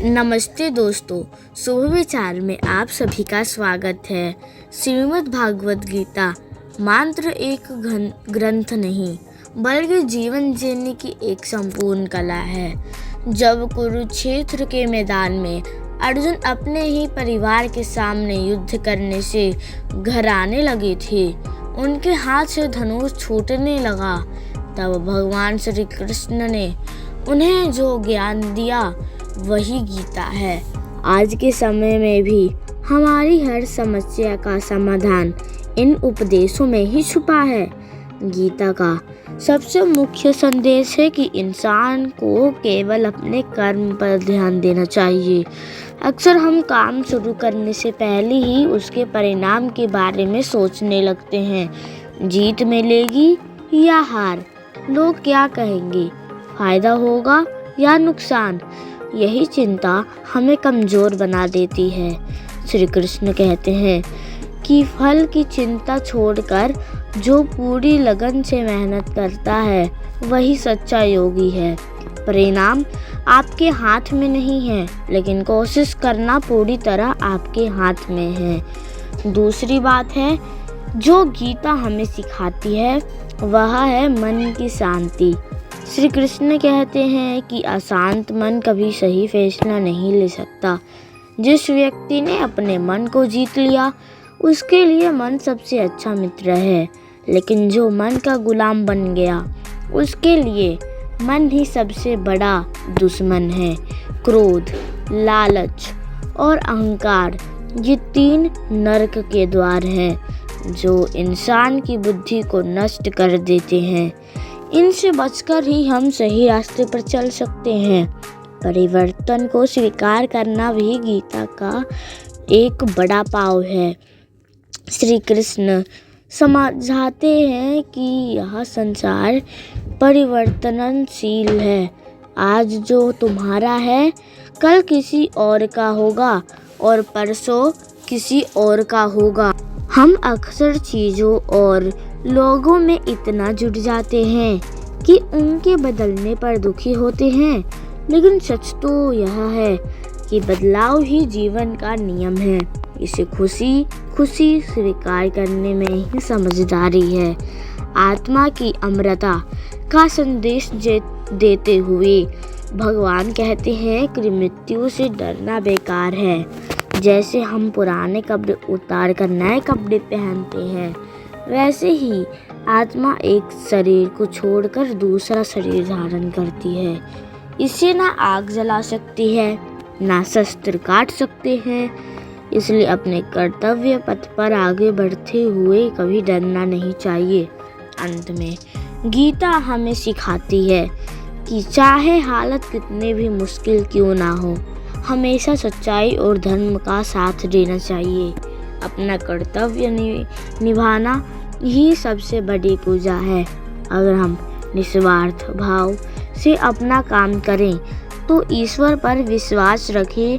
नमस्ते दोस्तों, शुभ विचार में आप सभी का स्वागत है। श्रीमद् भागवत गीता मात्र एक ग्रंथ नहीं बल्कि जीवन जीने की एक संपूर्ण कला है। जब कुरुक्षेत्र के मैदान में अर्जुन अपने ही परिवार के सामने युद्ध करने से घबराने लगे थे, उनके हाथ से धनुष छूटने लगा, तब भगवान श्री कृष्ण ने उन्हें जो ज्ञान दिया वही गीता है। आज के समय में भी हमारी हर समस्या का समाधान इन उपदेशों में ही छुपा है। गीता का सबसे मुख्य संदेश है कि इंसान को केवल अपने कर्म पर ध्यान देना चाहिए। अक्सर हम काम शुरू करने से पहले ही उसके परिणाम के बारे में सोचने लगते हैं। जीत मिलेगी या हार, लोग क्या कहेंगे, फायदा होगा या नुकसान, यही चिंता हमें कमज़ोर बना देती है। श्री कृष्ण कहते हैं कि फल की चिंता छोड़कर जो पूरी लगन से मेहनत करता है वही सच्चा योगी है। परिणाम आपके हाथ में नहीं है, लेकिन कोशिश करना पूरी तरह आपके हाथ में है। दूसरी बात है जो गीता हमें सिखाती है वह है मन की शांति। श्री कृष्ण कहते हैं कि अशांत मन कभी सही फैसला नहीं ले सकता। जिस व्यक्ति ने अपने मन को जीत लिया उसके लिए मन सबसे अच्छा मित्र है, लेकिन जो मन का गुलाम बन गया उसके लिए मन ही सबसे बड़ा दुश्मन है। क्रोध, लालच और अहंकार ये तीन नरक के द्वार हैं जो इंसान की बुद्धि को नष्ट कर देते हैं। इनसे बचकर ही हम सही रास्ते पर चल सकते हैं। परिवर्तन को स्वीकार करना भी गीता का एक बड़ा पाव है। श्री कृष्ण समझाते हैं कि यह संसार परिवर्तनशील है। आज जो तुम्हारा है कल किसी और का होगा और परसों किसी और का होगा। हम अक्सर चीज़ों और लोगों में इतना जुट जाते हैं कि उनके बदलने पर दुखी होते हैं, लेकिन सच तो यह है कि बदलाव ही जीवन का नियम है। इसे खुशी खुशी स्वीकार करने में ही समझदारी है। आत्मा की अमरता का संदेश देते हुए भगवान कहते हैं कि मृत्यु से डरना बेकार है। जैसे हम पुराने कपड़े उतार कर नए कपड़े पहनते हैं, वैसे ही आत्मा एक शरीर को छोड़कर दूसरा शरीर धारण करती है। इसे ना आग जला सकती है, ना शस्त्र काट सकते हैं। इसलिए अपने कर्तव्य पथ पर आगे बढ़ते हुए कभी डरना नहीं चाहिए। अंत में गीता हमें सिखाती है कि चाहे हालत कितने भी मुश्किल क्यों ना हो, हमेशा सच्चाई और धर्म का साथ देना चाहिए। अपना कर्तव्य निभाना ही सबसे बड़ी पूजा है। अगर हम निस्वार्थ भाव से अपना काम करें तो ईश्वर पर विश्वास रखें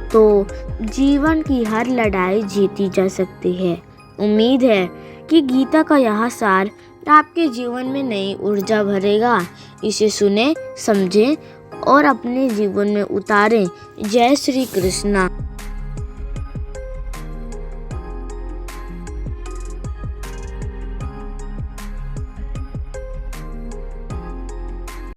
तो जीवन की हर लड़ाई जीती जा सकती है। उम्मीद है कि गीता का यह सार आपके जीवन में नई ऊर्जा भरेगा। इसे सुने, समझें और अपने जीवन में उतारें। जय श्री कृष्णा।